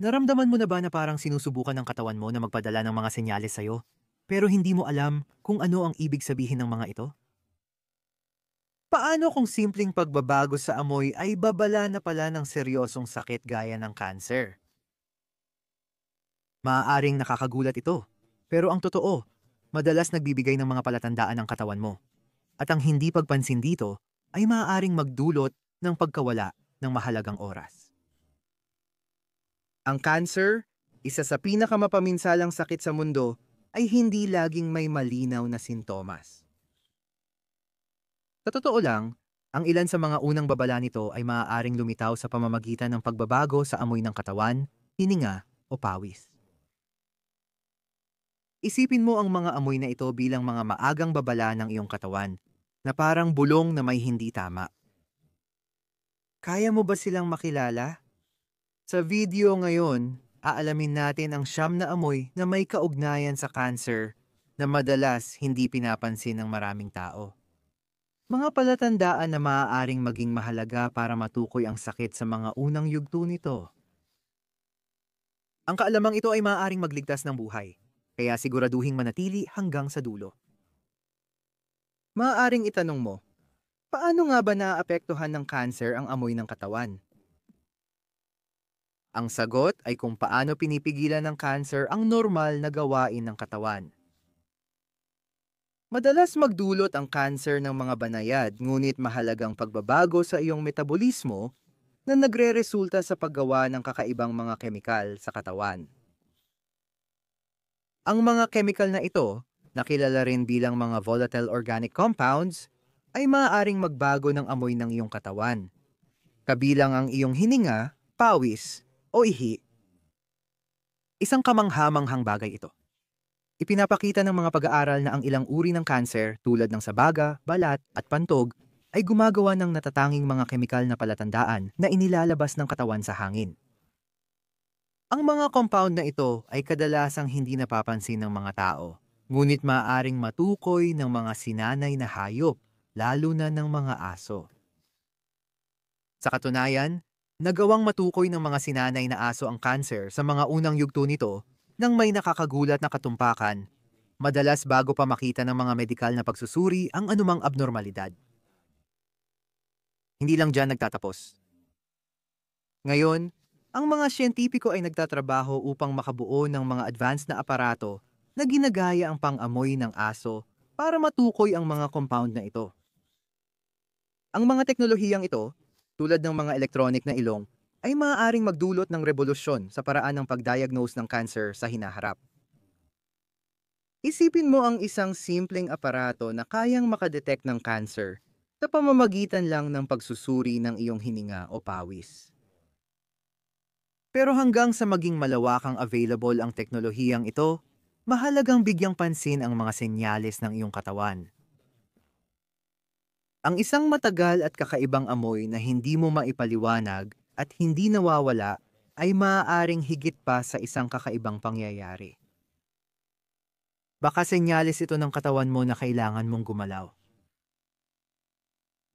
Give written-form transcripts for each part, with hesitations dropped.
Naramdaman mo na ba na parang sinusubukan ng katawan mo na magpadala ng mga senyales sa'yo, pero hindi mo alam kung ano ang ibig sabihin ng mga ito? Paano kung simpleng pagbabago sa amoy ay babala na pala ng seryosong sakit gaya ng cancer? Maaaring nakakagulat ito, pero ang totoo, madalas nagbibigay ng mga palatandaan ng katawan mo. At ang hindi pagpansin dito ay maaaring magdulot ng pagkawala ng mahalagang oras. Ang cancer, isa sa pinakamapaminsalang sakit sa mundo, ay hindi laging may malinaw na sintomas. Sa totoo lang, ang ilan sa mga unang babala nito ay maaaring lumitaw sa pamamagitan ng pagbabago sa amoy ng katawan, hininga o pawis. Isipin mo ang mga amoy na ito bilang mga maagang babala ng iyong katawan, na parang bulong na may hindi tama. Kaya mo ba silang makilala? Sa video ngayon, aalamin natin ang siyam na amoy na may kaugnayan sa cancer na madalas hindi pinapansin ng maraming tao. Mga palatandaan na maaaring maging mahalaga para matukoy ang sakit sa mga unang yugto nito. Ang kaalamang ito ay maaaring magligtas ng buhay, kaya siguraduhing manatili hanggang sa dulo. Maaaring itanong mo, paano nga ba naaapektuhan ng cancer ang amoy ng katawan? Ang sagot ay kung paano pinipigilan ng cancer ang normal na gawain ng katawan. Madalas magdulot ang cancer ng mga banayad, ngunit mahalagang pagbabago sa iyong metabolismo na nagreresulta sa paggawa ng kakaibang mga kemikal sa katawan. Ang mga kemikal na ito, na kilala rin bilang mga volatile organic compounds, ay maaaring magbago ng amoy ng iyong katawan, kabilang ang iyong hininga, pawis, o ihi. Isang kamanghamanghang bagay ito. Ipinapakita ng mga pag-aaral na ang ilang uri ng cancer tulad ng sabaga, balat at pantog ay gumagawa ng natatanging mga kemikal na palatandaan na inilalabas ng katawan sa hangin. Ang mga compound na ito ay kadalasang hindi napapansin ng mga tao, ngunit maaaring matukoy ng mga sinanay na hayop, lalo na ng mga aso. Sa katunayan, nagawang matukoy ng mga sinanay na aso ang cancer sa mga unang yugto nito nang may nakakagulat na katumpakan, madalas bago pa makita ng mga medikal na pagsusuri ang anumang abnormalidad. Hindi lang dyan nagtatapos. Ngayon, ang mga siyentipiko ay nagtatrabaho upang makabuo ng mga advanced na aparato na ginagaya ang pang-amoy ng aso para matukoy ang mga compound na ito. Ang mga teknolohiyang ito, tulad ng mga electronic na ilong, ay maaaring magdulot ng revolusyon sa paraan ng pagdiagnose ng cancer sa hinaharap. Isipin mo ang isang simpleng aparato na kayang makadetect ng cancer sa pamamagitan lang ng pagsusuri ng iyong hininga o pawis. Pero hanggang sa maging malawakang available ang teknolohiyang ito, mahalagang bigyang pansin ang mga senyales ng iyong katawan. Ang isang matagal at kakaibang amoy na hindi mo maipaliwanag at hindi nawawala ay maaaring higit pa sa isang kakaibang pangyayari. Baka senyales ito ng katawan mo na kailangan mong gumalaw.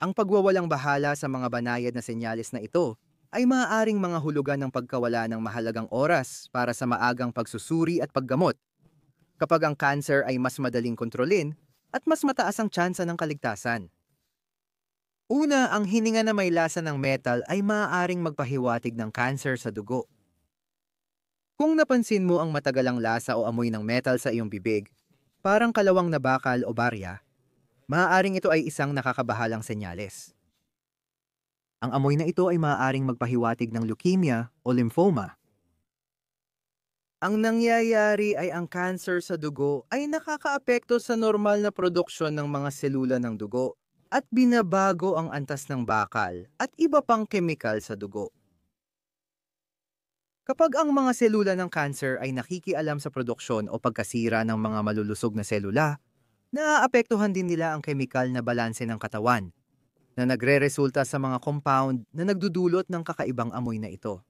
Ang pagwawalang bahala sa mga banayad na senyales na ito ay maaaring mga hulugan ng pagkawala ng mahalagang oras para sa maagang pagsusuri at paggamot, kapag ang cancer ay mas madaling kontrolin at mas mataas ang tsansa ng kaligtasan. Una, ang hininga na may lasa ng metal ay maaaring magpahiwatig ng cancer sa dugo. Kung napansin mo ang matagalang lasa o amoy ng metal sa iyong bibig, parang kalawang na bakal o barya, maaaring ito ay isang nakakabahalang senyales. Ang amoy na ito ay maaaring magpahiwatig ng leukemia o lymphoma. Ang nangyayari ay ang cancer sa dugo ay nakakaapekto sa normal na produksyon ng mga selula ng dugo at binabago ang antas ng bakal at iba pang kemikal sa dugo. Kapag ang mga selula ng cancer ay nakikialam sa produksyon o pagkasira ng mga malulusog na selula, naaapektuhan din nila ang kemikal na balanse ng katawan, na nagreresulta sa mga compound na nagdudulot ng kakaibang amoy na ito.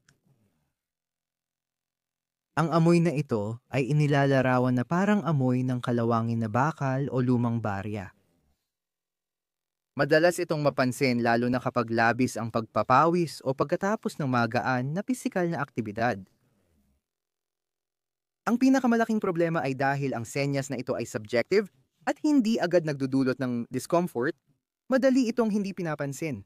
Ang amoy na ito ay inilalarawan na parang amoy ng kalawangin na bakal o lumang barya. Madalas itong mapansin lalo na kapag labis ang pagpapawis o pagkatapos ng magaan na pisikal na aktibidad. Ang pinakamalaking problema ay dahil ang senyas na ito ay subjective at hindi agad nagdudulot ng discomfort, madali itong hindi pinapansin.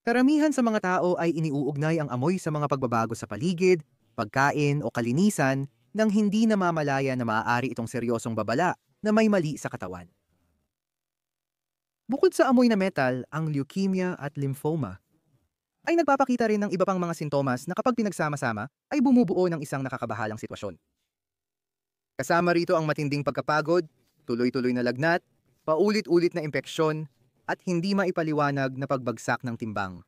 Karamihan sa mga tao ay iniuugnay ang amoy sa mga pagbabago sa paligid, pagkain o kalinisan nang hindi namamalaya na maaari itong seryosong babala na may mali sa katawan. Bukod sa amoy na metal, ang leukemia at lymphoma ay nagpapakita rin ng iba pang mga sintomas na kapag pinagsama-sama ay bumubuo ng isang nakakabahalang sitwasyon. Kasama rito ang matinding pagkapagod, tuloy-tuloy na lagnat, paulit-ulit na impeksyon, at hindi maipaliwanag na pagbagsak ng timbang.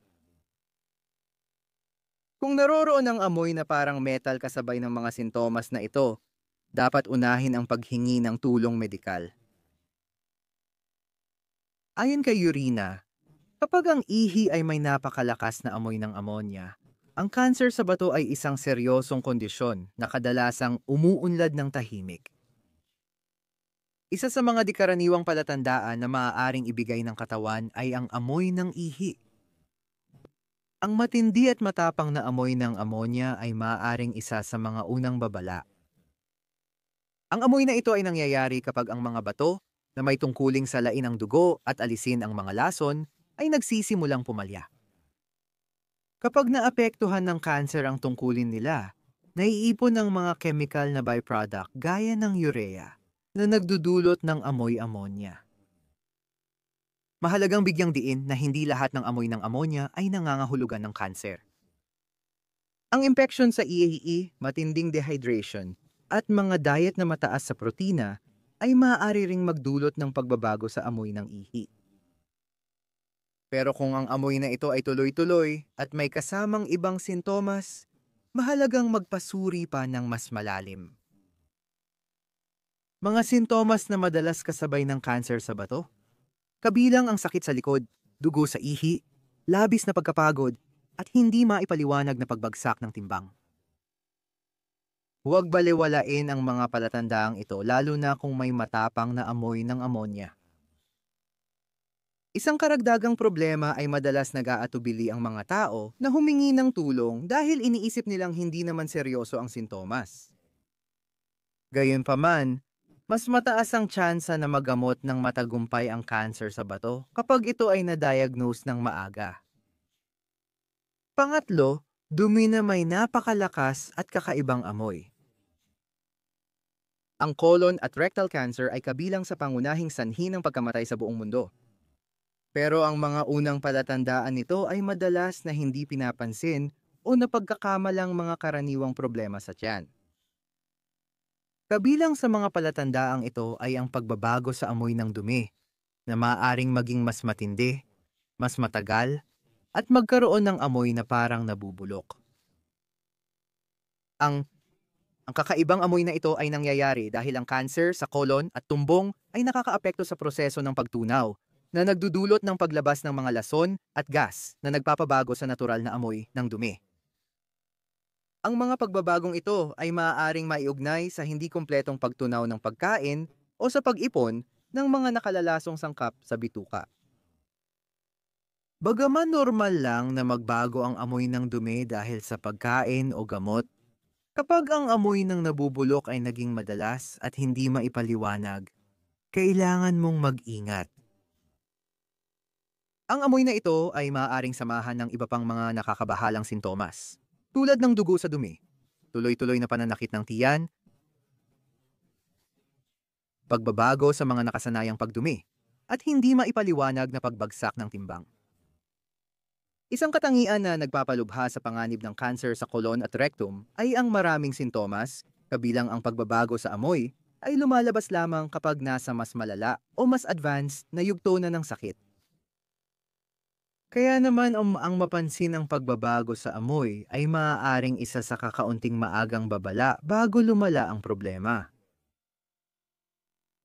Kung naroroon ang amoy na parang metal kasabay ng mga sintomas na ito, dapat unahin ang paghingi ng tulong medikal. Ayon kay Urina, kapag ang ihi ay may napakalakas na amoy ng amonya, ang cancer sa bato ay isang seryosong kondisyon na kadalasang umuunlad ng tahimik. Isa sa mga dikaraniwang palatandaan na maaaring ibigay ng katawan ay ang amoy ng ihi. Ang matindi at matapang na amoy ng amonya ay maaaring isa sa mga unang babala. Ang amoy na ito ay nangyayari kapag ang mga bato na may tungkuling salain ang dugo at alisin ang mga lason ay nagsisimulang pumalya. Kapag naapektuhan ng cancer ang tungkulin nila, naiipon ang mga chemical na byproduct gaya ng urea na nagdudulot ng amoy amonya. Mahalagang bigyang diin na hindi lahat ng amoy ng amonya ay nangangahulugan ng cancer. Ang impeksyon sa ihi, matinding dehydration, at mga diet na mataas sa protina ay maaari ring magdulot ng pagbabago sa amoy ng ihi. Pero kung ang amoy na ito ay tuloy-tuloy at may kasamang ibang sintomas, mahalagang magpasuri pa ng mas malalim. Mga sintomas na madalas kasabay ng cancer sa bato, kabilang ang sakit sa likod, dugo sa ihi, labis na pagkapagod, at hindi maipaliwanag na pagbagsak ng timbang. Huwag balewalain ang mga palatandaang ito lalo na kung may matapang na amoy ng amonya. Isang karagdagang problema ay madalas nag-aatubili ang mga tao na humingi ng tulong dahil iniisip nilang hindi naman seryoso ang sintomas. Gayunpaman, mas mataas ang tsansa na magamot ng matagumpay ang cancer sa bato kapag ito ay na-diagnose ng maaga. Pangatlo, dumi na may napakalakas at kakaibang amoy. Ang colon at rectal cancer ay kabilang sa pangunahing sanhi ng pagkamatay sa buong mundo. Pero ang mga unang palatandaan nito ay madalas na hindi pinapansin o napagkakamalang mga karaniwang problema sa tiyan. Kabilang sa mga palatandaang ito ay ang pagbabago sa amoy ng dumi, na maaaring maging mas matindi, mas matagal, at magkaroon ng amoy na parang nabubulok. Ang kakaibang amoy na ito ay nangyayari dahil ang cancer sa colon at tumbong ay nakakaapekto sa proseso ng pagtunaw, na nagdudulot ng paglabas ng mga lason at gas na nagpapabago sa natural na amoy ng dumi. Ang mga pagbabagong ito ay maaaring maiugnay sa hindi kumpletong pagtunaw ng pagkain o sa pag-ipon ng mga nakalalasong sangkap sa bituka. Bagaman normal lang na magbago ang amoy ng dumi dahil sa pagkain o gamot, kapag ang amoy ng nabubulok ay naging madalas at hindi maipaliwanag, kailangan mong mag-ingat. Ang amoy na ito ay maaaring samahan ng iba pang mga nakakabahalang sintomas, tulad ng dugo sa dumi, tuloy-tuloy na pananakit ng tiyan, pagbabago sa mga nakasanayang pagdumi, at hindi maipaliwanag na pagbagsak ng timbang. Isang katangian na nagpapalubha sa panganib ng cancer sa colon at rectum ay ang maraming sintomas, kabilang ang pagbabago sa amoy, ay lumalabas lamang kapag nasa mas malala o mas advanced na yugto na ng sakit. Kaya naman ang mapansin ang pagbabago sa amoy ay maaaring isa sa kakaunting maagang babala bago lumala ang problema.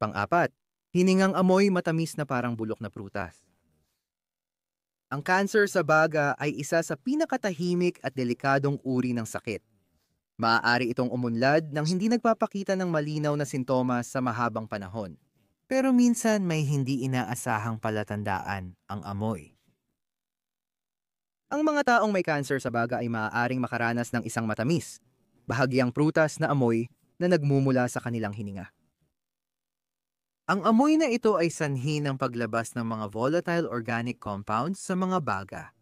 Pang-apat, hiningang amoy matamis na parang bulok na prutas. Ang cancer sa baga ay isa sa pinakatahimik at delikadong uri ng sakit. Maaari itong umunlad nang hindi nagpapakita ng malinaw na sintomas sa mahabang panahon. Pero minsan may hindi inaasahang palatandaan ang amoy. Ang mga taong may cancer sa baga ay maaaring makaranas ng isang matamis, bahagyang prutas na amoy na nagmumula sa kanilang hininga. Ang amoy na ito ay sanhi ng paglabas ng mga volatile organic compounds sa mga baga.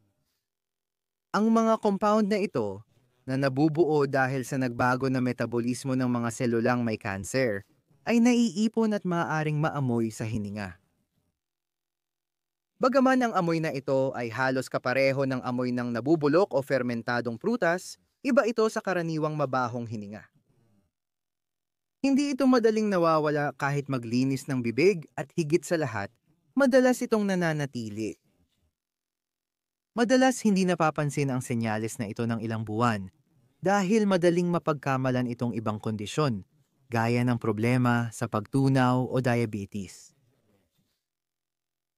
Ang mga compound na ito na nabubuo dahil sa nagbago na metabolismo ng mga selulang may cancer ay naiipon at maaaring maamoy sa hininga. Bagaman ang amoy na ito ay halos kapareho ng amoy ng nabubulok o fermentadong prutas, iba ito sa karaniwang mabahong hininga. Hindi ito madaling nawawala kahit maglinis ng bibig at higit sa lahat, madalas itong nananatili. Madalas hindi napapansin ang senyales na ito ng ilang buwan dahil madaling mapagkamalan itong ibang kondisyon gaya ng problema sa pagtunaw o diabetes.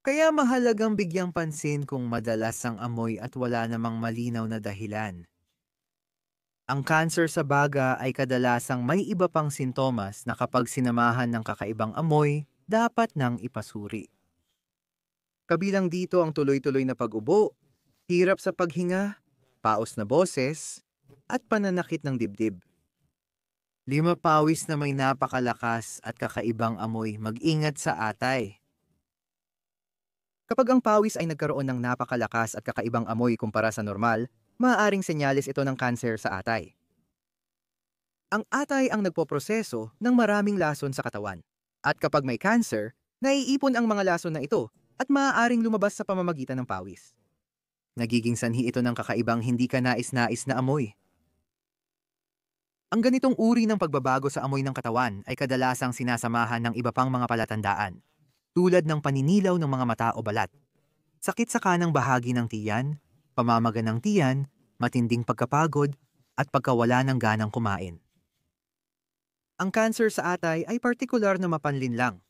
Kaya mahalagang bigyang pansin kung madalas ang amoy at wala namang malinaw na dahilan. Ang cancer sa baga ay kadalasang may iba pang sintomas na kapag sinamahan ng kakaibang amoy, dapat nang ipasuri. Kabilang dito ang tuloy-tuloy na pag-ubo, hirap sa paghinga, paos na boses, at pananakit ng dibdib. Pawis na may napakalakas at kakaibang amoy, mag-ingat sa atay. Kapag ang pawis ay nagkaroon ng napakalakas at kakaibang amoy kumpara sa normal, maaaring senyales ito ng kanser sa atay. Ang atay ang nagpoproseso ng maraming lason sa katawan. At kapag may cancer, naiipon ang mga lason na ito at maaaring lumabas sa pamamagitan ng pawis. Nagiging sanhi ito ng kakaibang hindi ka nais-nais na amoy. Ang ganitong uri ng pagbabago sa amoy ng katawan ay kadalasang sinasamahan ng iba pang mga palatandaan, tulad ng paninilaw ng mga mata o balat, sakit sa kanang bahagi ng tiyan, pamamaga ng tiyan, matinding pagkapagod, at pagkawala ng ganang kumain. Ang cancer sa atay ay partikular na mapanlinlang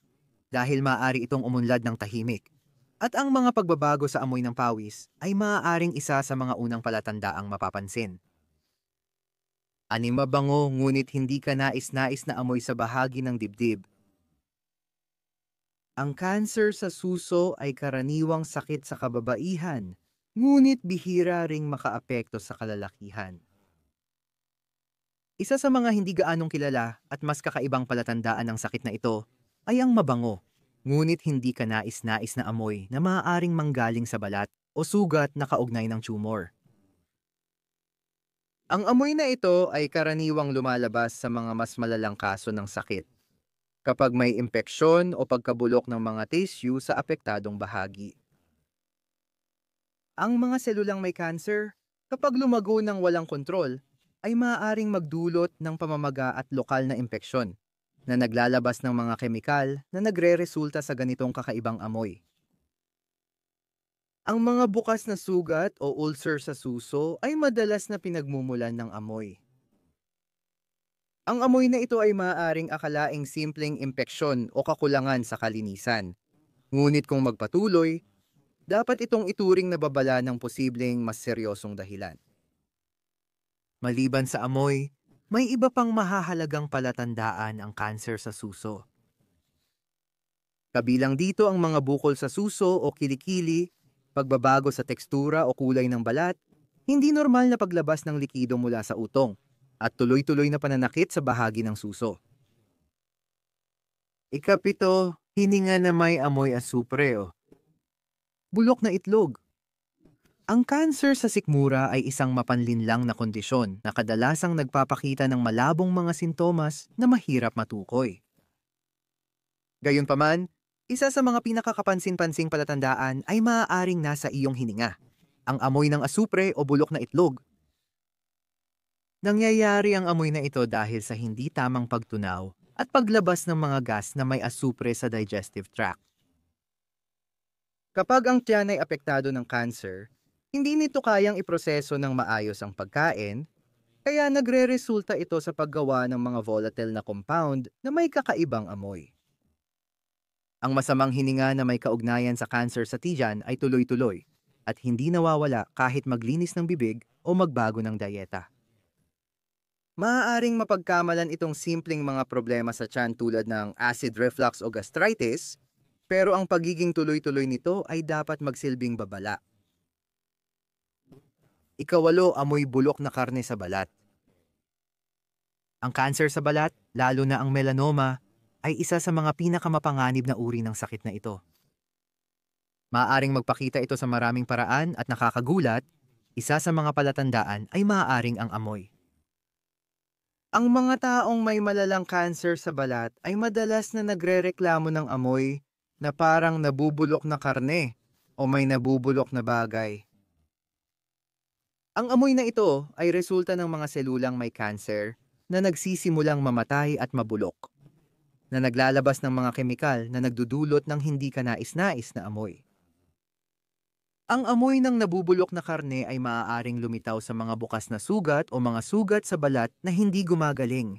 dahil maaari itong umunlad ng tahimik. At ang mga pagbabago sa amoy ng pawis ay maaaring isa sa mga unang palatandaang mapapansin. Mabango ngunit hindi ka nais-nais na amoy sa bahagi ng dibdib. Ang cancer sa suso ay karaniwang sakit sa kababaihan, ngunit bihira ring makaapekto sa kalalakihan. Isa sa mga hindi gaanong kilala at mas kakaibang palatandaan ng sakit na ito ay ang mabango, ngunit hindi ka nais-nais na amoy na maaaring manggaling sa balat o sugat na kaugnay ng tumor. Ang amoy na ito ay karaniwang lumalabas sa mga mas malalang kaso ng sakit, kapag may impeksyon o pagkabulok ng mga tissue sa apektadong bahagi. Ang mga selulang may cancer, kapag lumago ng walang kontrol, ay maaaring magdulot ng pamamaga at lokal na impeksyon na naglalabas ng mga kemikal na nagre-resulta sa ganitong kakaibang amoy. Ang mga bukas na sugat o ulcer sa suso ay madalas na pinagmumulan ng amoy. Ang amoy na ito ay maaaring akalaing simpleng impeksyon o kakulangan sa kalinisan. Ngunit kung magpatuloy, dapat itong ituring na babala ng posibleng mas seryosong dahilan. Maliban sa amoy, may iba pang mahahalagang palatandaan ang cancer sa suso. Kabilang dito ang mga bukol sa suso o kilikili, pagbabago sa tekstura o kulay ng balat, hindi normal na paglabas ng likido mula sa utong, at tuloy-tuloy na pananakit sa bahagi ng suso. Ikapito, hininga na may amoy asupre o bulok na itlog. Ang cancer sa sikmura ay isang mapanlinlang na kondisyon na kadalasang nagpapakita ng malabong mga sintomas na mahirap matukoy. Gayunpaman, isa sa mga pinakakapansin-pansing palatandaan ay maaaring nasa iyong hininga, ang amoy ng asupre o bulok na itlog. Nangyayari ang amoy na ito dahil sa hindi tamang pagtunaw at paglabas ng mga gas na may asupre sa digestive tract. Kapag ang tiyan ay apektado ng cancer, hindi nito kayang iproseso ng maayos ang pagkain, kaya nagre-resulta ito sa paggawa ng mga volatile na compound na may kakaibang amoy. Ang masamang hininga na may kaugnayan sa cancer sa tiyan ay tuloy-tuloy at hindi nawawala kahit maglinis ng bibig o magbago ng dieta. Maaaring mapagkamalan itong simpleng mga problema sa tiyan tulad ng acid reflux o gastritis, pero ang pagiging tuloy-tuloy nito ay dapat magsilbing babala. Ikawalo, amoy bulok na karne sa balat. Ang kanser sa balat, lalo na ang melanoma, ay isa sa mga pinakamapanganib na uri ng sakit na ito. Maaaring magpakita ito sa maraming paraan at nakakagulat, isa sa mga palatandaan ay maaaring ang amoy. Ang mga taong may malalang cancer sa balat ay madalas na nagrereklamo ng amoy na parang nabubulok na karne o may nabubulok na bagay. Ang amoy na ito ay resulta ng mga selulang may cancer na nagsisimulang mamatay at mabulok, na naglalabas ng mga kemikal na nagdudulot ng hindi kanais-nais na amoy. Ang amoy ng nabubulok na karne ay maaaring lumitaw sa mga bukas na sugat o mga sugat sa balat na hindi gumagaling.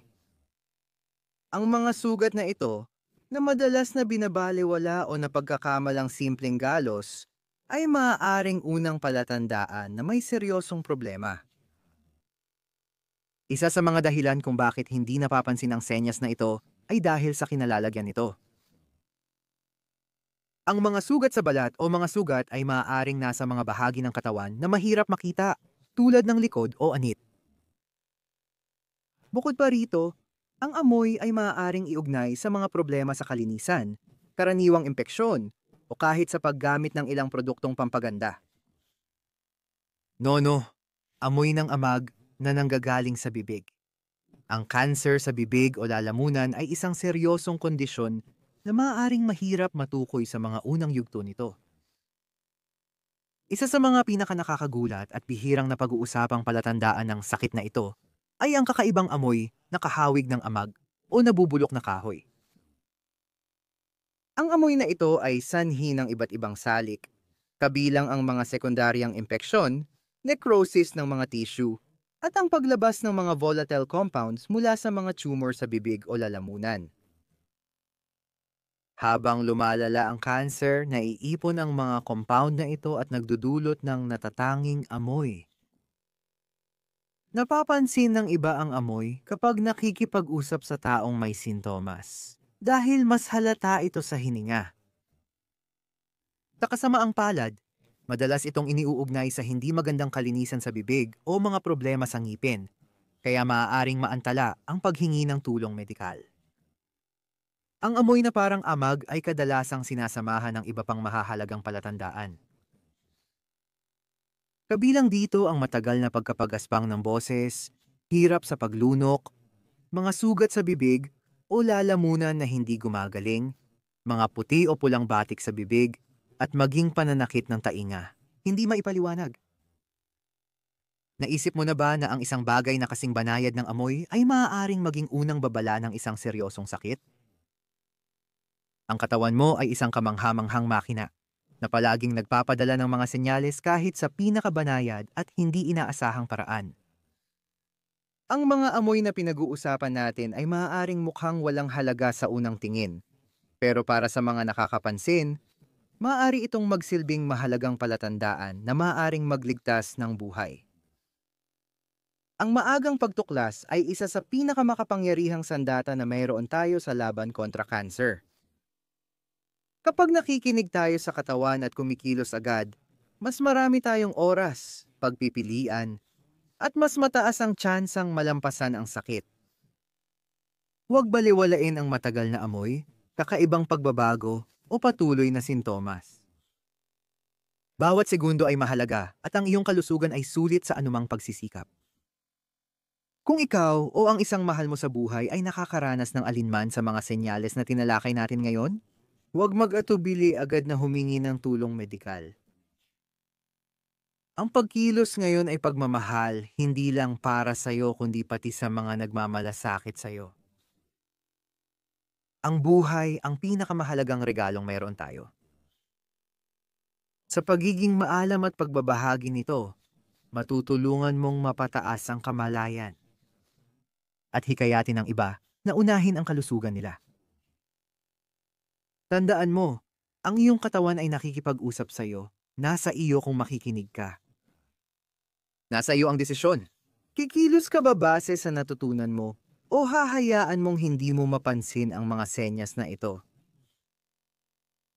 Ang mga sugat na ito, na madalas na binabalewala o napagkakamalang simpleng galos, ay maaaring unang palatandaan na may seryosong problema. Isa sa mga dahilan kung bakit hindi napapansin ang senyas na ito ay dahil sa kinalalagyan nito. Ang mga sugat sa balat o mga sugat ay maaaring nasa mga bahagi ng katawan na mahirap makita, tulad ng likod o anit. Bukod pa rito, ang amoy ay maaaring iugnay sa mga problema sa kalinisan, karaniwang impeksyon, o kahit sa paggamit ng ilang produktong pampaganda. Nono, amoy ng amag na nanggagaling sa bibig. Ang kanser sa bibig o lalamunan ay isang seryosong kondisyon na maaaring mahirap matukoy sa mga unang yugto nito. Isa sa mga pinakanakakagulat at bihirang napag-uusapang palatandaan ng sakit na ito ay ang kakaibang amoy na kahawig ng amag o nabubulok na kahoy. Ang amoy na ito ay sanhi ng iba't ibang salik, kabilang ang mga sekundaryang impeksyon, necrosis ng mga tissue, at ang paglabas ng mga volatile compounds mula sa mga tumor sa bibig o lalamunan. Habang lumalala ang cancer, naiipon ang mga compound na ito at nagdudulot ng natatanging amoy. Napapansin ng iba ang amoy kapag nakikipag-usap sa taong may sintomas, dahil mas halata ito sa hininga. Sa kasamaang palad, madalas itong iniuugnay sa hindi magandang kalinisan sa bibig o mga problema sa ngipin, kaya maaaring maantala ang paghingi ng tulong medikal. Ang amoy na parang amag ay kadalasang sinasamahan ng iba pang mahahalagang palatandaan. Kabilang dito ang matagal na pagkapagaspang ng boses, hirap sa paglunok, mga sugat sa bibig o lalamunan na hindi gumagaling, mga puti o pulang batik sa bibig, at maging pananakit ng tainga. Hindi maipaliwanag. Naisip mo na ba na ang isang bagay na kasing banayad ng amoy ay maaaring maging unang babala ng isang seryosong sakit? Ang katawan mo ay isang kamanghamanghang makina na palaging nagpapadala ng mga senyales kahit sa pinakabanayad at hindi inaasahang paraan. Ang mga amoy na pinag-uusapan natin ay maaaring mukhang walang halaga sa unang tingin, pero para sa mga nakakapansin, maaari itong magsilbing mahalagang palatandaan na maaaring magligtas ng buhay. Ang maagang pagtuklas ay isa sa pinakamakapangyarihang sandata na mayroon tayo sa laban kontra cancer. Kapag nakikinig tayo sa katawan at kumikilos agad, mas marami tayong oras, pagpipilian, at mas mataas ang tsansang malampasan ang sakit. Huwag baliwalain ang matagal na amoy, kakaibang pagbabago, o patuloy na sintomas. Bawat segundo ay mahalaga at ang iyong kalusugan ay sulit sa anumang pagsisikap. Kung ikaw o ang isang mahal mo sa buhay ay nakakaranas ng alinman sa mga senyales na tinalakay natin ngayon, huwag mag-atubili agad na humingi ng tulong medikal. Ang pagkilos ngayon ay pagmamahal, hindi lang para sa'yo kundi pati sa mga nagmamalasakit sa'yo. Ang buhay ang pinakamahalagang regalong mayroon tayo. Sa pagiging maalam at pagbabahagi nito, matutulungan mong mapataas ang kamalayan at hikayatin ang iba na unahin ang kalusugan nila. Tandaan mo, ang iyong katawan ay nakikipag-usap sa iyo. Nasa iyo kung makikinig ka. Nasa iyo ang desisyon. Kikilos ka ba base sa natutunan mo o hahayaan mong hindi mo mapansin ang mga senyas na ito?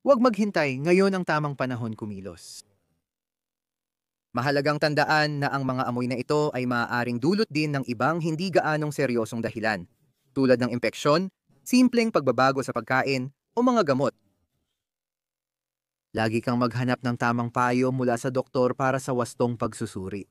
Huwag maghintay, ngayon ang tamang panahon kumilos. Mahalagang tandaan na ang mga amoy na ito ay maaaring dulot din ng ibang hindi gaanong seryosong dahilan, tulad ng impeksyon, simpleng pagbabago sa pagkain, o mga gamot. Lagi kang maghanap ng tamang payo mula sa doktor para sa wastong pagsusuri.